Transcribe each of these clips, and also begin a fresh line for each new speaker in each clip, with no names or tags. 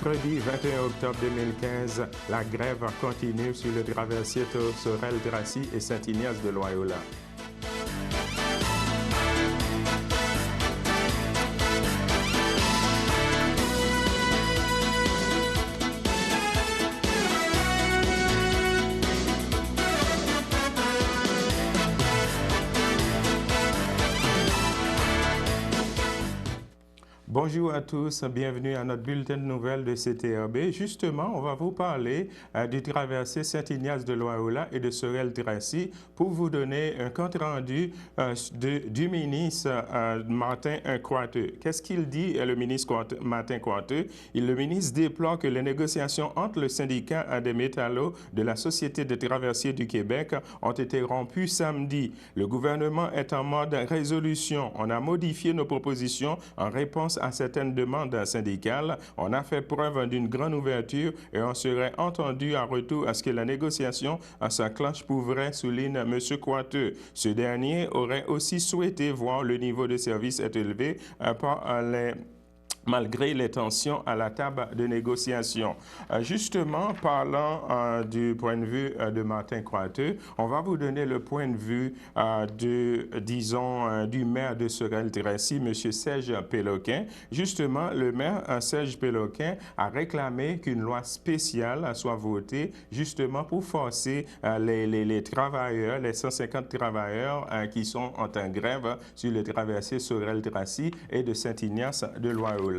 Mercredi 21 octobre 2015, la grève continue sur le traversier Sorel-Dracy et Saint-Ignace de Loyola. Bonjour à tous, bienvenue à notre bulletin de nouvelles de CTRB. Justement, on va vous parler du traversé Saint-Ignace de Loyola et de Sorel-Dracy pour vous donner un compte-rendu du ministre Martin Coiteux. Qu'est-ce qu'il dit, le ministre Martin Coiteux? Le ministre déplore que les négociations entre le syndicat des métallos de la Société de traversiers du Québec ont été rompues samedi. Le gouvernement est en mode résolution. On a modifié nos propositions en réponse à certaines demandes syndicales. On a fait preuve d'une grande ouverture et on serait entendu en retour à ce que la négociation s'enclenche pour vrai, souligne M. Coiteux. Ce dernier aurait aussi souhaité voir le niveau de service être élevé malgré les tensions à la table de négociation. Justement, parlant du point de vue de Martin Coiteux, on va vous donner le point de vue du maire de Sorel-Dracy, M. Serge Péloquin. Justement, le maire Serge Péloquin a réclamé qu'une loi spéciale soit votée justement pour forcer les travailleurs, les 150 travailleurs qui sont en grève sur le traversier Sorel-Dracy et de Saint-Ignace de Loyola.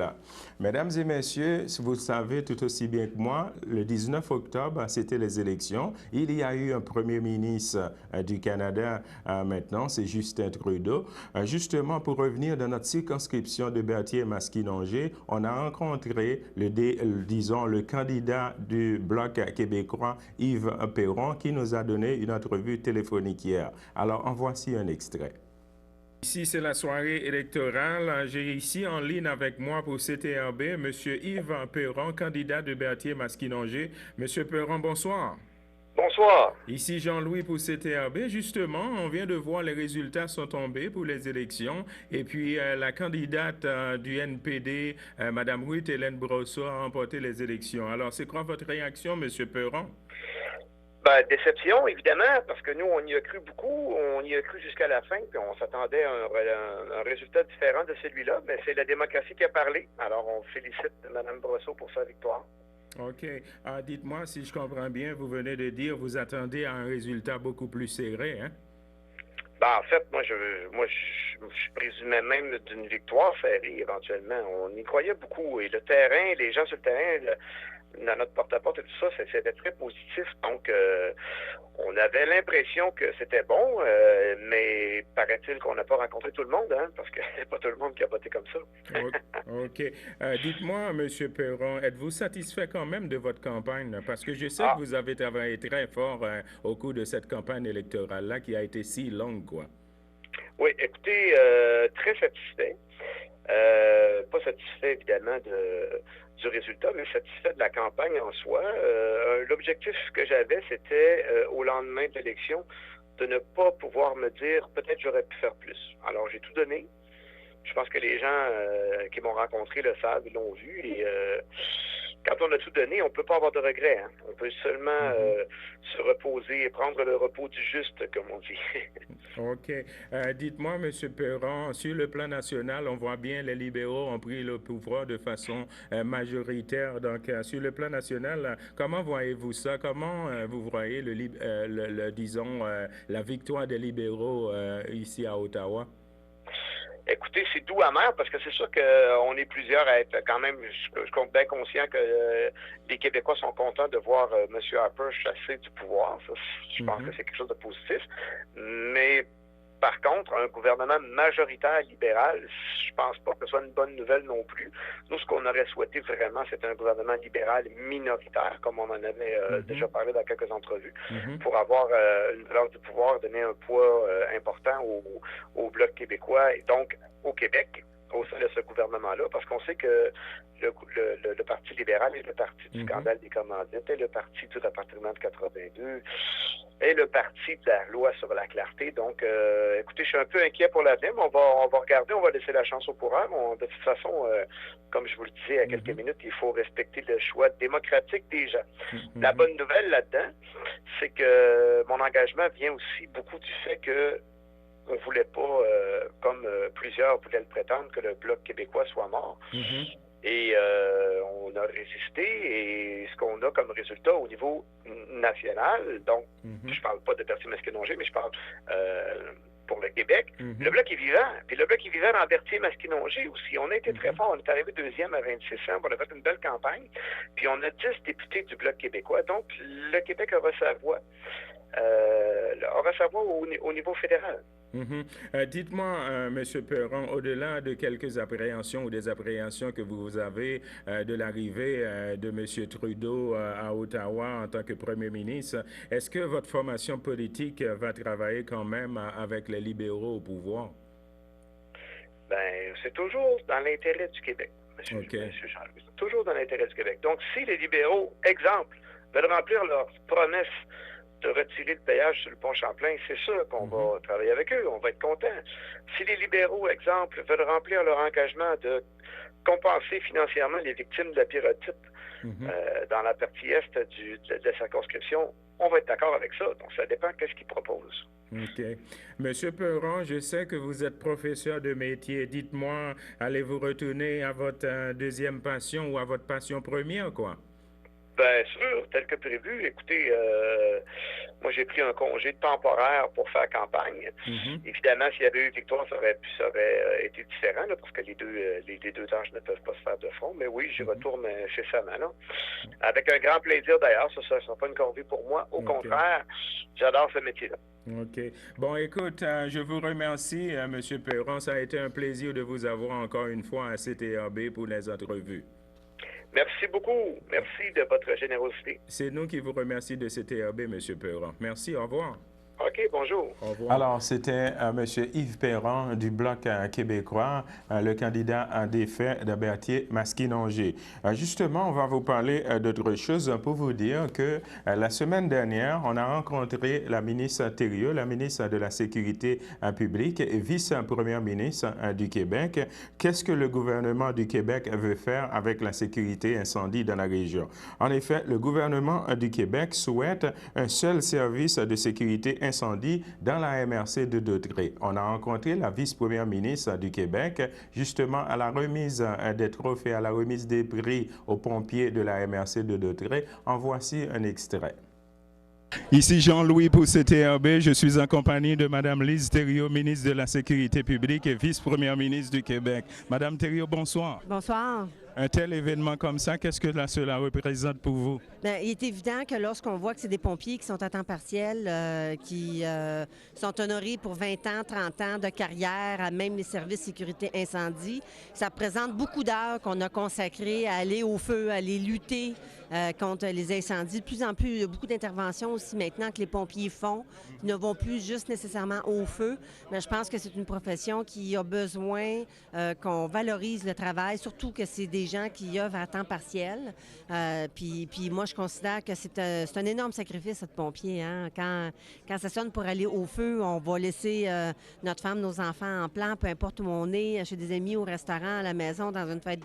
Mesdames et messieurs, vous savez tout aussi bien que moi, le 19 octobre, c'était les élections. Il y a eu un premier ministre du Canada maintenant, c'est Justin Trudeau. Justement, pour revenir dans notre circonscription de Berthier-Maskinongé, on a rencontré le candidat du Bloc québécois, Yves Perron, qui nous a donné une entrevue téléphonique hier. Alors, en voici un extrait. Ici, c'est la soirée électorale. J'ai ici en ligne avec moi pour CTRB M. Yves Perron, candidat de Berthier-Maskinongé. M. Perron, bonsoir.
Bonsoir.
Ici Jean-Louis pour CTRB. Justement, on vient de voir les résultats sont tombés pour les élections. Et puis, la candidate du NPD, Mme Ruth-Hélène Brosseau, a remporté les élections. Alors, c'est quoi votre réaction, M. Perron?
Ben, déception, évidemment, parce que nous, on y a cru beaucoup, on y a cru jusqu'à la fin, puis on s'attendait à un résultat différent de celui-là, mais c'est la démocratie qui a parlé. Alors, on félicite Mme Brosseau pour sa victoire.
OK. Dites-moi, si je comprends bien, vous venez de dire vous attendez à un résultat beaucoup plus serré, hein?
Ben, en fait, moi, je présumais même d'une victoire serrée, éventuellement. On y croyait beaucoup. Et le terrain, les gens sur le terrain, dans notre porte-à-porte et tout ça, c'était très positif. Donc, on avait l'impression que c'était bon, mais paraît-il qu'on n'a pas rencontré tout le monde, hein, parce que c'est pas tout le monde qui a voté comme ça.
OK. Dites-moi, M. Perron, êtes-vous satisfait quand même de votre campagne? Parce que je sais que vous avez travaillé très fort au cours de cette campagne électorale-là qui a été si longue, quoi.
Oui, écoutez, très satisfait. Pas satisfait, évidemment, du résultat, mais satisfait de la campagne en soi. L'objectif que j'avais, c'était, au lendemain de l'élection, de ne pas pouvoir me dire « peut-être j'aurais pu faire plus ». Alors, j'ai tout donné. Je pense que les gens qui m'ont rencontré le savent, ils l'ont vu. Et quand on a tout donné, on ne peut pas avoir de regrets. Hein. On peut seulement se reposer et prendre le repos du juste, comme on dit.
OK. Dites-moi, M. Perron, sur le plan national, on voit bien les libéraux ont pris le pouvoir de façon majoritaire. Donc, sur le plan national, comment voyez-vous ça? Comment vous voyez, la victoire des libéraux ici à Ottawa?
Écoutez, c'est doux amer parce que c'est sûr qu'on est plusieurs à être quand même, je compte bien conscient que les Québécois sont contents de voir M. Harper chasser du pouvoir. Ça, je pense que c'est quelque chose de positif. Mais par contre, un gouvernement majoritaire libéral, je pense pas que ce soit une bonne nouvelle non plus. Nous, ce qu'on aurait souhaité vraiment, c'est un gouvernement libéral minoritaire, comme on en avait déjà parlé dans quelques entrevues, pour avoir une balance du pouvoir, donner un poids important au Bloc québécois et donc au Québec. au sein de ce gouvernement-là, parce qu'on sait que le Parti libéral est le parti du scandale des commandites, est le parti du rapatriement de 82, est le parti de la loi sur la clarté. Donc, écoutez, je suis un peu inquiet pour l'avenir, mais on va regarder, on va laisser la chance au coureur. De toute façon, comme je vous le disais il y a quelques minutes, il faut respecter le choix démocratique des gens. La bonne nouvelle là-dedans, c'est que mon engagement vient aussi beaucoup du fait que on ne voulait pas, comme plusieurs voulaient le prétendre, que le Bloc québécois soit mort. Et on a résisté, et ce qu'on a comme résultat au niveau national, donc je parle pas de Berthier-Masquinongé, mais je parle pour le Québec, le Bloc est vivant. Puis le Bloc est vivant en Berthier-Masquinongé aussi. On a été très fort. On est arrivé deuxième à 26 ans. On a fait une belle campagne. Puis on a 10 députés du Bloc québécois. Donc le Québec aura sa voix. Au niveau fédéral.
Dites-moi, M. Perron, au-delà de quelques appréhensions ou des appréhensions que vous avez de l'arrivée de M. Trudeau à Ottawa en tant que Premier ministre, est-ce que votre formation politique va travailler quand même avec les libéraux au pouvoir?
Bien, c'est toujours dans l'intérêt du Québec, M. Jean-Louis. C'est toujours dans l'intérêt du Québec. Donc, si les libéraux, exemple, veulent remplir leurs promesses de retirer le péage sur le pont Champlain, c'est sûr qu'on va travailler avec eux, on va être contents. Si les libéraux, exemple, veulent remplir leur engagement de compenser financièrement les victimes de la pyrotype dans la partie est de la circonscription, on va être d'accord avec ça. Donc, ça dépend de ce qu'ils proposent.
OK. Monsieur Perron, je sais que vous êtes professeur de métier. Dites-moi, allez-vous retourner à votre deuxième passion ou à votre passion première, quoi?
Bien sûr, tel que prévu. Écoutez, moi j'ai pris un congé temporaire pour faire campagne. Évidemment, s'il y avait eu victoire, ça aurait été différent, là, parce que les deux tâches ne peuvent pas se faire de front. Mais oui, j'y retourne incessamment. Là. Avec un grand plaisir d'ailleurs. Ça ne sera pas une corvée pour moi. Au contraire, j'adore ce métier-là.
OK. Bon, écoute, je vous remercie, M. Perron. Ça a été un plaisir de vous avoir encore une fois à CTRB pour les entrevues.
Merci beaucoup. Merci de votre générosité.
C'est nous qui vous remercions de CTRB, M. Perron. Merci, au revoir.
OK, bonjour.
Au revoir. Alors, c'était M. Yves Perron du Bloc québécois, le candidat en défait de Berthier-Masquinongé. Justement, on va vous parler d'autre chose pour vous dire que la semaine dernière, on a rencontré la ministre Thériault, la ministre de la Sécurité publique et vice-première ministre du Québec. Qu'est-ce que le gouvernement du Québec veut faire avec la sécurité incendie dans la région? En effet, le gouvernement du Québec souhaite un seul service de sécurité incendie dans la MRC de Dautrey. On a rencontré la vice-première ministre du Québec justement à la remise des trophées, à la remise des prix aux pompiers de la MRC de Dautrey. En voici un extrait. Ici Jean-Louis pour CTRB. Je suis en compagnie de Mme Lise Thériault, ministre de la Sécurité publique et vice-première ministre du Québec. Madame Thériault, bonsoir.
Bonsoir.
Un tel événement comme ça, qu'est-ce que cela représente pour vous?
Bien, il est évident que lorsqu'on voit que c'est des pompiers qui sont à temps partiel, qui sont honorés pour 20 ans, 30 ans de carrière, à même les services sécurité incendie, ça représente beaucoup d'heures qu'on a consacrées à aller au feu, à aller lutter contre les incendies. De plus en plus, il y a beaucoup d'interventions aussi maintenant que les pompiers font, qui ne vont plus juste nécessairement au feu. Mais je pense que c'est une profession qui a besoin qu'on valorise le travail, surtout que c'est des gens qui œuvrent à temps partiel. Puis moi, je considère que c'est un énorme sacrifice, être pompier. Hein? Quand ça sonne pour aller au feu, on va laisser notre femme, nos enfants en plan, peu importe où on est, chez des amis, au restaurant, à la maison, dans une fête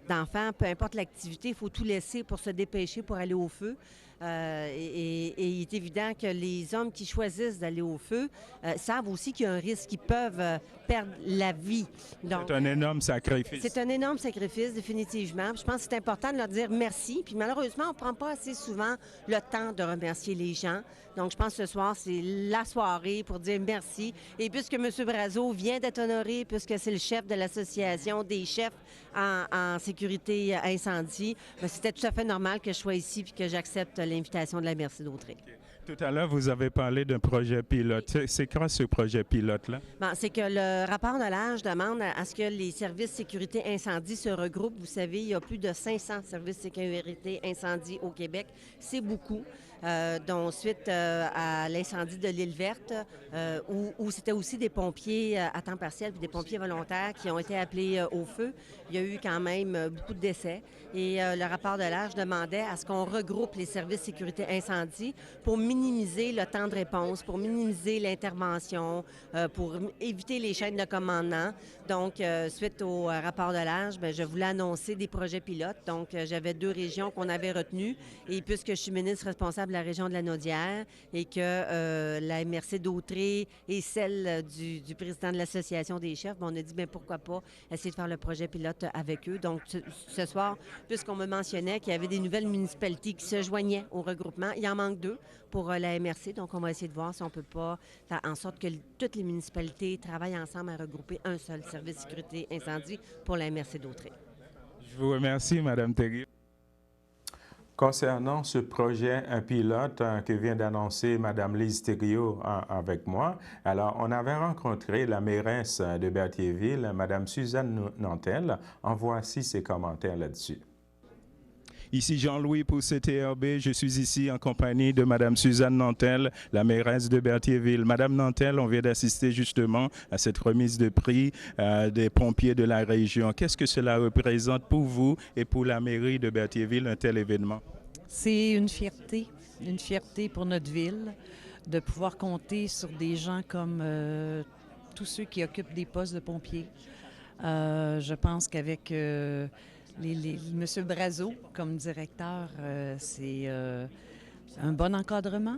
d'enfants, peu importe l'activité, il faut tout laisser pour se dépêcher pour aller au feu. Et il est évident que les hommes qui choisissent d'aller au feu savent aussi qu'il y a un risque, qu'ils peuvent perdre la vie. Donc,
c'est un énorme sacrifice.
C'est un énorme sacrifice, définitivement. Puis je pense que c'est important de leur dire merci. Puis malheureusement, on ne prend pas assez souvent le temps de remercier les gens. Donc je pense que ce soir, c'est la soirée pour dire merci. Et puisque M. Brazeau vient d'être honoré, puisque c'est le chef de l'Association des chefs en sécurité incendie, bien, c'était tout à fait normal que je sois ici et que j'accepte l'invitation de la MRC d'Autrey.
Tout à l'heure, vous avez parlé d'un projet pilote. C'est quoi ce projet pilote-là?
Bon, c'est que le rapport de l'âge demande à ce que les services sécurité incendie se regroupent. Vous savez, il y a plus de 500 services sécurité incendie au Québec. C'est beaucoup. Dont suite à l'incendie de l'île Verte, où c'était aussi des pompiers à temps partiel puis des pompiers volontaires qui ont été appelés au feu. Il y a eu quand même beaucoup de décès. Et le rapport de l'âge demandait à ce qu'on regroupe les services sécurité incendie pour minimiser le temps de réponse, pour minimiser l'intervention, pour éviter les chaînes de commandement. Donc, suite au rapport de l'âge, bien, je voulais annoncer des projets pilotes. Donc, j'avais 2 régions qu'on avait retenues. Et puisque je suis ministre responsable de la région de la Naudière et que la MRC d'Autrey est celle du président de l'Association des chefs, bien, on a dit, bien, pourquoi pas essayer de faire le projet pilote avec eux. Donc, ce soir, puisqu'on me mentionnait qu'il y avait des nouvelles municipalités qui se joignaient au regroupement, il en manque 2 pour la MRC. Donc, on va essayer de voir si on ne peut pas faire en sorte que toutes les municipalités travaillent ensemble à regrouper un seul service sécurité incendie pour la MRC d'Autrey.
Je vous remercie, Mme Thériault. Concernant ce projet pilote que vient d'annoncer Mme Lise Thériault avec moi, alors on avait rencontré la mairesse de Berthierville, Mme Suzanne Nantel. En voici ses commentaires là-dessus. Ici Jean-Louis pour CTRB. Je suis ici en compagnie de Mme Suzanne Nantel, la mairesse de Berthierville. Madame Nantel, on vient d'assister justement à cette remise de prix des pompiers de la région. Qu'est-ce que cela représente pour vous et pour la mairie de Berthierville, un tel événement?
C'est une fierté pour notre ville de pouvoir compter sur des gens comme tous ceux qui occupent des postes de pompiers. Je pense qu'avec M. Brazeau comme directeur, c'est un bon encadrement,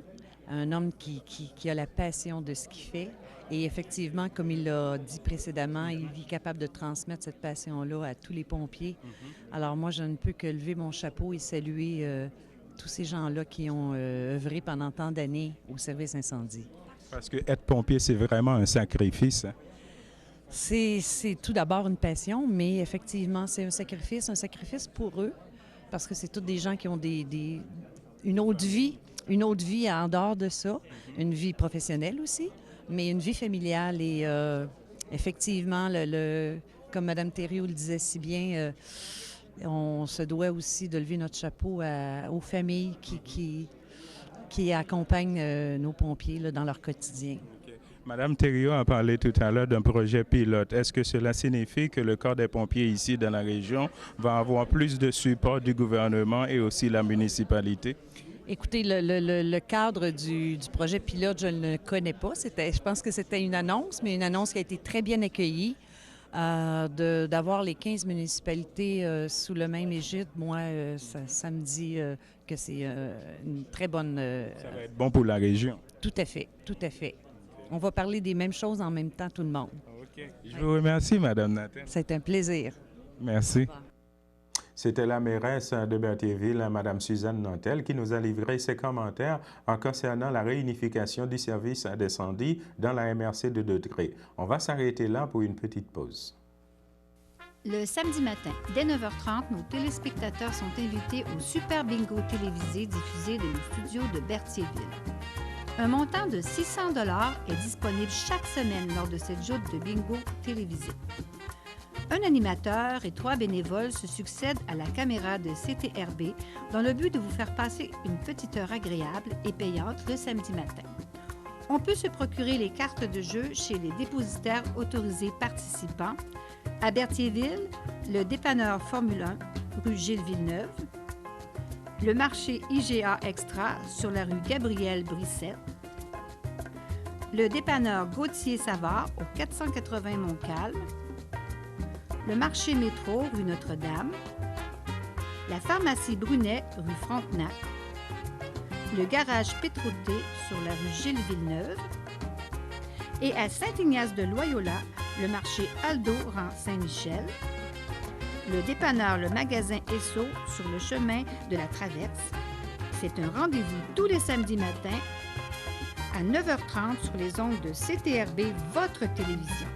un homme qui a la passion de ce qu'il fait. Et effectivement, comme il l'a dit précédemment, il est capable de transmettre cette passion-là à tous les pompiers. Alors moi, je ne peux que lever mon chapeau et saluer tous ces gens-là qui ont œuvré pendant tant d'années au service incendie.
Parce que être pompier, c'est vraiment un sacrifice.
C'est tout d'abord une passion, mais effectivement, c'est un sacrifice pour eux, parce que c'est tous des gens qui ont une autre vie en dehors de ça, une vie professionnelle aussi, mais une vie familiale. Et effectivement, comme Mme Thériault le disait si bien, on se doit aussi de lever notre chapeau aux familles qui accompagnent nos pompiers là, dans leur quotidien.
Madame Thériault a parlé tout à l'heure d'un projet pilote. Est-ce que cela signifie que le corps des pompiers ici dans la région va avoir plus de support du gouvernement et aussi la municipalité?
Écoutez, le cadre du projet pilote, je ne le connais pas. Je pense que c'était une annonce, mais une annonce qui a été très bien accueillie. D'avoir les 15 municipalités sous le même égide, moi, ça me dit que c'est une très bonne...
Ça va être bon pour la région.
Tout à fait, tout à fait. On va parler des mêmes choses en même temps, tout le monde.
OK. Je vous remercie, Mme Nantel.
C'est un plaisir.
Merci. C'était la mairesse de Berthierville, Mme Suzanne Nantel, qui nous a livré ses commentaires en concernant la réunification du service d'incendie dans la MRC de Autrey. On va s'arrêter là pour une petite pause.
Le samedi matin, dès 9h30, nos téléspectateurs sont invités au Super Bingo télévisé diffusé de nos studios de Berthierville. Un montant de 600 $ est disponible chaque semaine lors de cette joute de bingo télévisé. Un animateur et 3 bénévoles se succèdent à la caméra de CTRB dans le but de vous faire passer une petite heure agréable et payante le samedi matin. On peut se procurer les cartes de jeu chez les dépositaires autorisés participants à Berthierville, le dépanneur Formule 1, rue Gilles Villeneuve, le marché IGA Extra sur la rue Gabriel Brissette, le dépanneur Gauthier-Savard au 480 Montcalm, le marché métro rue Notre-Dame, la pharmacie Brunet rue Frontenac, le garage Pétroté sur la rue Gilles Villeneuve et à Saint-Ignace-de-Loyola, le marché Aldo rang Saint-Michel, le dépanneur Le Magasin Esso sur le chemin de la Traverse. C'est un rendez-vous tous les samedis matins à 9h30 sur les ondes de CTRB, votre télévision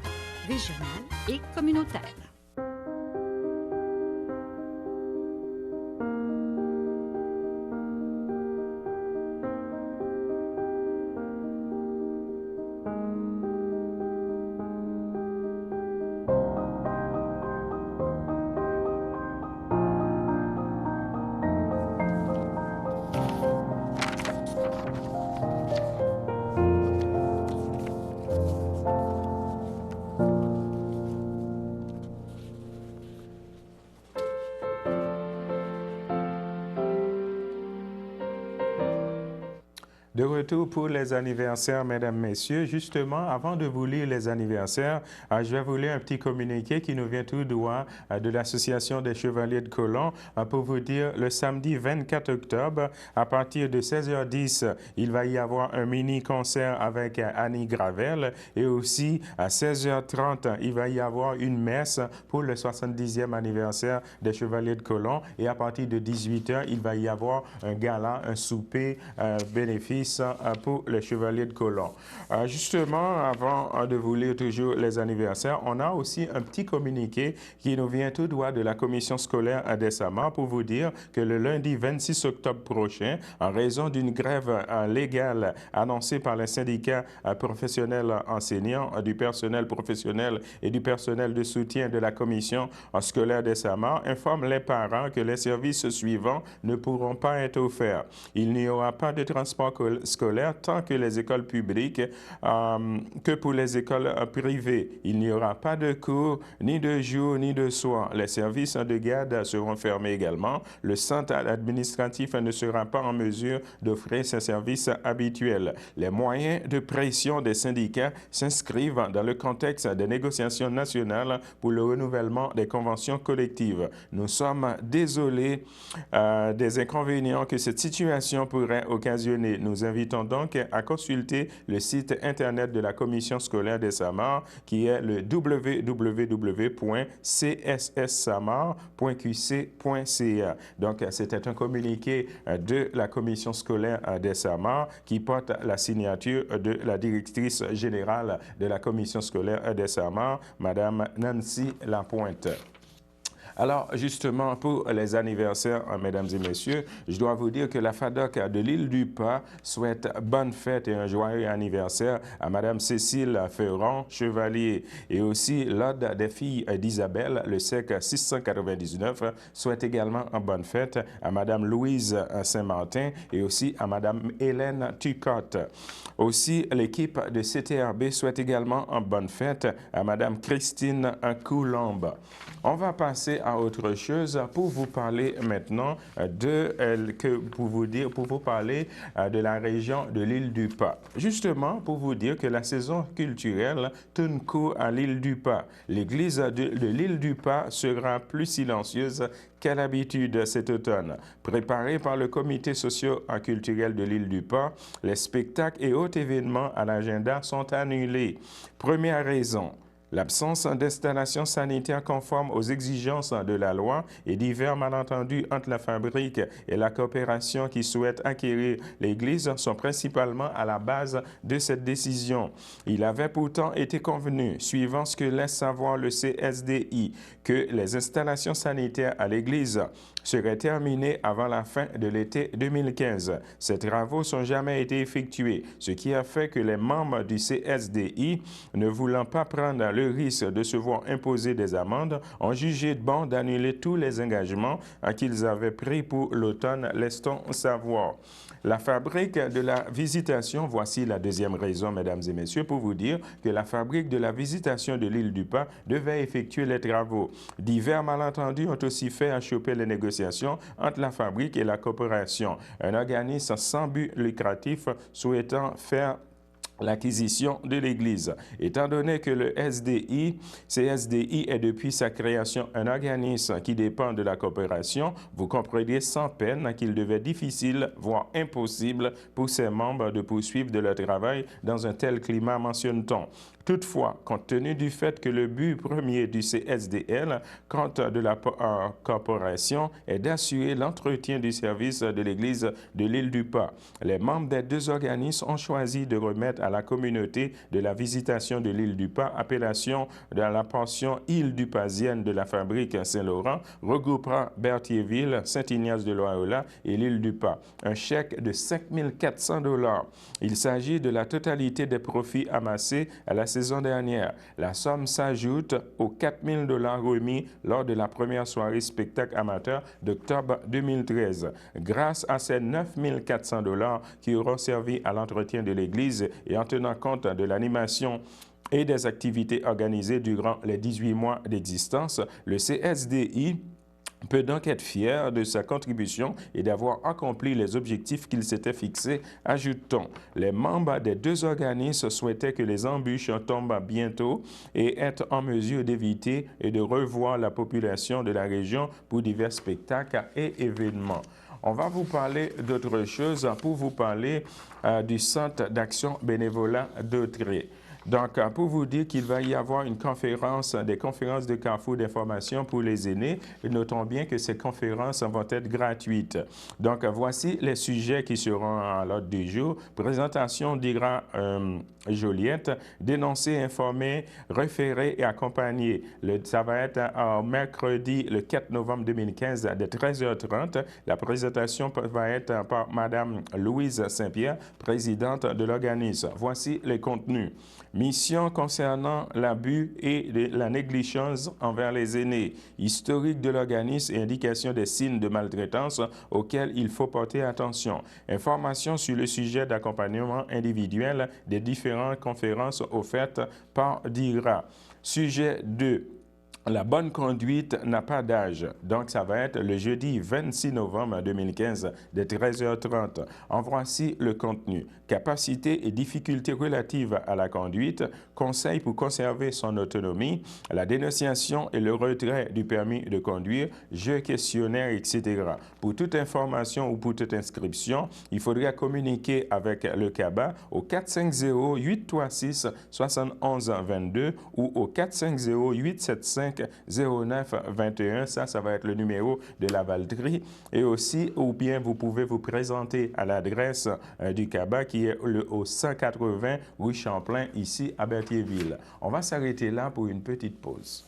régionale et communautaire.
De retour pour les anniversaires, mesdames, messieurs. Justement, avant de vous lire les anniversaires, je vais vous lire un petit communiqué qui nous vient tout droit de l'Association des Chevaliers de Colomb pour vous dire le samedi 24 octobre, à partir de 16h10, il va y avoir un mini-concert avec Annie Gravel et aussi à 16h30, il va y avoir une messe pour le 70e anniversaire des Chevaliers de Colomb et à partir de 18h, il va y avoir un gala, un souper bénéfice pour les Chevaliers de Colomb. Justement, avant de vous lire toujours les anniversaires, on a aussi un petit communiqué qui nous vient tout droit de la commission scolaire à Dessamar pour vous dire que le lundi 26 octobre prochain, en raison d'une grève légale annoncée par les syndicats professionnels enseignants, du personnel professionnel et du personnel de soutien de la commission scolaire Dessamar, informe les parents que les services suivants ne pourront pas être offerts. Il n'y aura pas de transport scolaire tant que les écoles publiques que pour les écoles privées. Il n'y aura pas de cours ni de jour ni de soir. Les services de garde seront fermés également. Le centre administratif ne sera pas en mesure d'offrir ses services habituels. Les moyens de pression des syndicats s'inscrivent dans le contexte des négociations nationales pour le renouvellement des conventions collectives. Nous sommes désolés des inconvénients que cette situation pourrait occasionner. Nous invitons donc à consulter le site Internet de la Commission scolaire des Samar, qui est le www.csssamar.qc.ca. Donc, c'était un communiqué de la Commission scolaire des Samar qui porte la signature de la directrice générale de la Commission scolaire des Samar, Madame Nancy Lapointe. Alors, justement, pour les anniversaires, mesdames et messieurs, je dois vous dire que la FADOC de l'île du Pas souhaite bonne fête et un joyeux anniversaire à Madame Cécile Ferrand, Chevalier, et aussi l'Ordre des filles d'Isabelle, le SEC 699, souhaite également une bonne fête à Madame Louise Saint-Martin et aussi à Madame Hélène Tucotte. Aussi, l'équipe de CTRB souhaite également une bonne fête à Madame Christine Coulombe. On va passer à autre chose pour vous parler maintenant de la région de l'île du Pas. Justement, pour vous dire que la saison culturelle tourne court à l'île du Pas. L'église de l'île du Pas sera plus silencieuse qu'à l'habitude cet automne. Préparé par le comité socio-culturel de l'île du Pas, les spectacles et autres événements à l'agenda sont annulés. Première raison, l'absence d'installations sanitaires conformes aux exigences de la loi et divers malentendus entre la fabrique et la coopération qui souhaitent acquérir l'église sont principalement à la base de cette décision. Il avait pourtant été convenu, suivant ce que laisse savoir le CSDI, que les installations sanitaires à l'église seraient terminées avant la fin de l'été 2015. Ces travaux n'ont jamais été effectués, ce qui a fait que les membres du CSDI, ne voulant pas prendre le risque de se voir imposer des amendes, ont jugé bon d'annuler tous les engagements qu'ils avaient pris pour l'automne, laisse-t-on savoir. La fabrique de la visitation, voici la deuxième raison, mesdames et messieurs, pour vous dire que la fabrique de la visitation de l'île du Pas devait effectuer les travaux. Divers malentendus ont aussi fait achoper les négociations entre la fabrique et la coopération, un organisme sans but lucratif souhaitant faire l'acquisition de l'Église. Étant donné que le CSDI est depuis sa création un organisme qui dépend de la coopération, vous comprenez sans peine qu'il devait difficile, voire impossible pour ses membres de poursuivre de leur travail dans un tel climat, mentionne-t-on. Toutefois, compte tenu du fait que le but premier du CSDL, quant de la corporation, est d'assurer l'entretien du service de l'Église de l'île du Pas, les membres des deux organismes ont choisi de remettre à la communauté de la visitation de l'île du Pas, appellation de la pension île-du-pasienne de la fabrique Saint-Laurent, regroupant Berthierville, Saint-Ignace-de-Loyola et l'île du Pas, un chèque de 5 400 $. Il s'agit de la totalité des profits amassés à la saison dernière. La somme s'ajoute aux 4 000 $ remis lors de la première soirée spectacle amateur d'octobre 2013. Grâce à ces 9 400 $ qui auront servi à l'entretien de l'Église et en tenant compte de l'animation et des activités organisées durant les 18 mois d'existence, le CSDI peut donc être fier de sa contribution et d'avoir accompli les objectifs qu'il s'était fixés, ajoute-t-on. Les membres des deux organismes souhaitaient que les embûches tombent bientôt et être en mesure d'éviter et de revoir la population de la région pour divers spectacles et événements. On va vous parler d'autre chose pour vous parler du Centre d'action bénévolat d'Autrey. Donc, pour vous dire qu'il va y avoir une conférence, des conférences de carrefour d'information pour les aînés, et notons bien que ces conférences vont être gratuites. Donc, voici les sujets qui seront à l'ordre du jour. Présentation d'Ira Joliette, dénoncer, informer, référer et accompagner. Ça va être mercredi le 4 novembre 2015 à 13h30. La présentation va être par Mme Louise Saint-Pierre, présidente de l'organisme. Voici les contenus. Mission concernant l'abus et la négligence envers les aînés, historique de l'organisme et indication des signes de maltraitance auxquels il faut porter attention. Information sur le sujet d'accompagnement individuel des différentes conférences offertes par DIRA. Sujet 2. La bonne conduite n'a pas d'âge. Donc, ça va être le jeudi 26 novembre 2015 de 13h30. En voici le contenu. Capacité et difficultés relatives à la conduite, conseils pour conserver son autonomie, la dénonciation et le retrait du permis de conduire, jeux questionnaires, etc. Pour toute information ou pour toute inscription, il faudra communiquer avec le CABA au 450-836-7122 ou au 450-875-0921. Ça va être le numéro de la Valtrie. Et aussi, ou bien vous pouvez vous présenter à l'adresse du CABA qui est au 180 rue Champlain, ici à Berthierville. On va s'arrêter là pour une petite pause.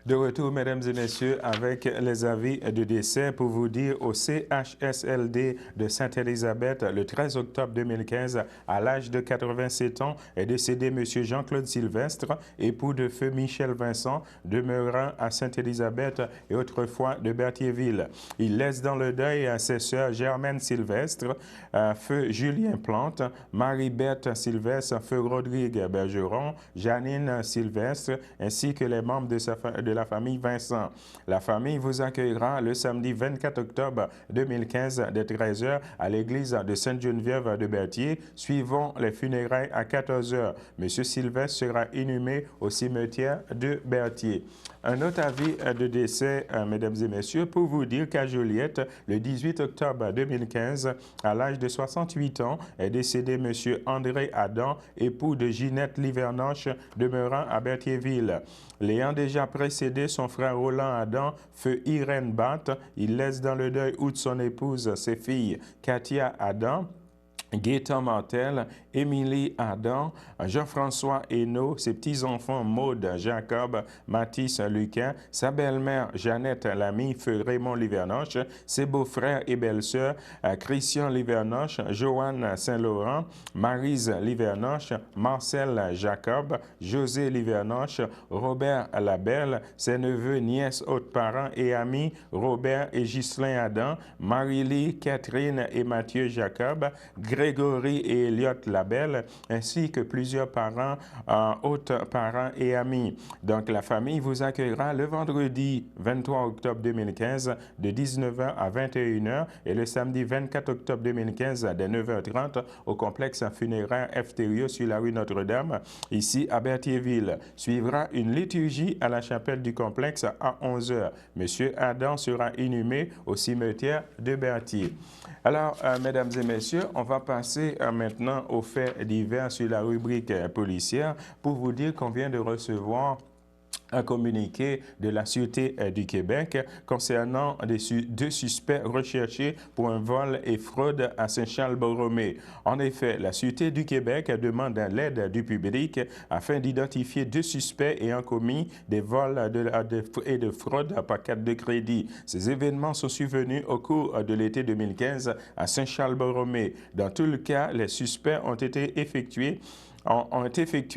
De retour, mesdames et messieurs, avec les avis de décès pour vous dire au CHSLD de Sainte-Élisabeth, le 13 octobre 2015, à l'âge de 87 ans, est décédé M. Jean-Claude Sylvestre, époux de feu Michel Vincent, demeurant à Sainte-Élisabeth et autrefois de Berthierville. Il laisse dans le deuil à ses sœurs Germaine Sylvestre, feu Julien Plante, Marie-Bette Sylvestre, feu Rodrigue Bergeron, Janine Sylvestre, ainsi que les membres de la famille Vincent. La famille vous accueillera le samedi 24 octobre 2015 dès 13h à l'église de Sainte-Geneviève de Berthier. Suivant les funérailles à 14h. M. Sylvestre sera inhumé au cimetière de Berthier. Un autre avis de décès, mesdames et messieurs, pour vous dire qu'à Joliette, le 18 octobre 2015, à l'âge de 68 ans, est décédé M. André Adam, époux de Ginette Livernoche, demeurant à Berthierville. L'ayant déjà précédé son frère Roland Adam, feu Irène Batte, il laisse dans le deuil outre son épouse ses filles Katia Adam, Gaëtan Martel, Émilie Adam, Jean-François Hainaut, ses petits-enfants Maude, Jacob, Mathis, Lucas, sa belle-mère Jeannette Lamy, feu Raymond Livernoche, ses beaux-frères et belles-sœurs Christian Livernoche, Joanne Saint-Laurent, Maryse Livernoche, Marcel Jacob, José Livernoche, Robert Labelle, ses neveux, nièces, autres parents et amis Robert et Ghislain Adam, Marie-Lie, Catherine et Mathieu Jacob, Grégory et Elliot Labelle, ainsi que plusieurs parents, autres parents et amis. Donc, la famille vous accueillera le vendredi 23 octobre 2015 de 19h à 21h et le samedi 24 octobre 2015 de 9h30 au complexe funéraire FTUE sur la rue Notre-Dame, ici à Berthierville. Suivra une liturgie à la chapelle du complexe à 11h. Monsieur Adam sera inhumé au cimetière de Berthier. Alors, mesdames et messieurs, on va passer maintenant aux faits divers sur la rubrique policière pour vous dire qu'on vient de recevoir un communiqué de la Sûreté du Québec concernant deux suspects recherchés pour un vol et fraude à Saint-Charles-Borromée. En effet, la Sûreté du Québec demande l'aide du public afin d'identifier deux suspects ayant commis des vols et de fraude par carte de crédit. Ces événements sont survenus au cours de l'été 2015 à Saint-Charles-Borromée. Dans tout le cas, les suspects ont effectué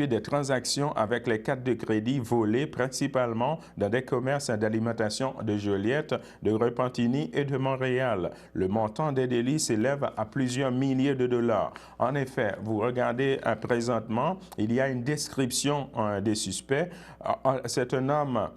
des transactions avec les cartes de crédit volées principalement dans des commerces d'alimentation de Joliette, de Repentigny et de Montréal. Le montant des délits s'élève à plusieurs milliers de dollars. En effet, vous regardez présentement, il y a une description des suspects. C'est un homme.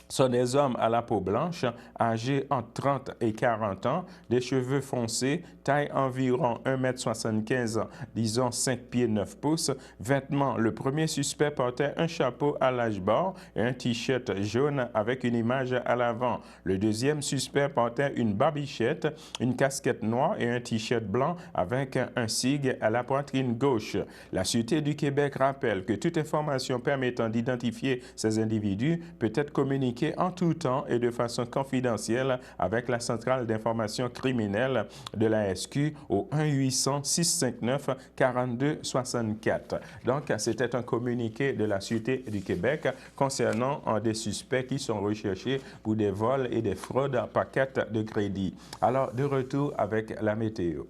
Sont des hommes à la peau blanche, âgés entre 30 et 40 ans, des cheveux foncés, taille environ 1,75 m, disons 5 pieds 9 pouces. Vêtements, le premier suspect portait un chapeau à l'âge-bord et un t-shirt jaune avec une image à l'avant. Le deuxième suspect portait une barbichette, une casquette noire et un t-shirt blanc avec un sigle à la poitrine gauche. La Sûreté du Québec rappelle que toute information permettant d'identifier ces individus peut être communiquée en tout temps et de façon confidentielle avec la centrale d'information criminelle de la SQ au 1-800-659-4264. Donc, c'était un communiqué de la Sûreté du Québec concernant des suspects qui sont recherchés pour des vols et des fraudes par carte de crédit. Alors, de retour avec la météo.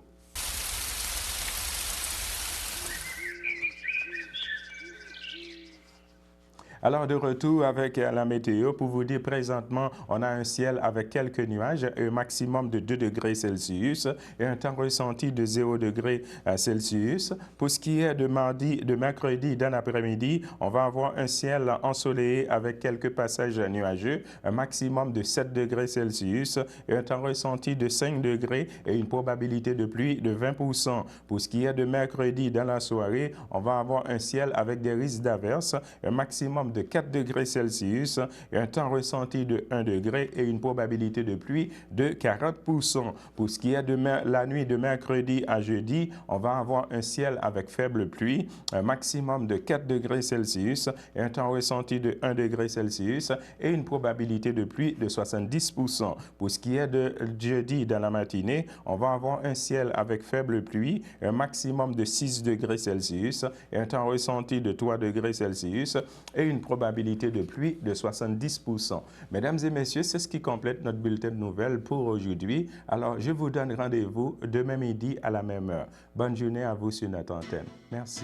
Alors, de retour avec la météo, pour vous dire présentement, on a un ciel avec quelques nuages, un maximum de 2 degrés Celsius et un temps ressenti de 0 degrés Celsius. Pour ce qui est de mercredi dans l'après-midi, on va avoir un ciel ensoleillé avec quelques passages nuageux, un maximum de 7 degrés Celsius et un temps ressenti de 5 degrés et une probabilité de pluie de 20%. Pour ce qui est de mercredi dans la soirée, on va avoir un ciel avec des risques d'averses, un maximum de 4 degrés Celsius et un temps ressenti de 1 degré et une probabilité de pluie de 40%. Pour ce qui est de la nuit de mercredi à jeudi, on va avoir un ciel avec faible pluie, un maximum de 4 degrés Celsius et un temps ressenti de 1 degré Celsius et une probabilité de pluie de 70%. Pour ce qui est de jeudi dans la matinée, on va avoir un ciel avec faible pluie, un maximum de 6 degrés Celsius et un temps ressenti de 3 degrés Celsius et une probabilité de pluie de 70%. Mesdames et messieurs, c'est ce qui complète notre bulletin de nouvelles pour aujourd'hui. Alors, je vous donne rendez-vous demain midi à la même heure. Bonne journée à vous sur notre antenne. Merci.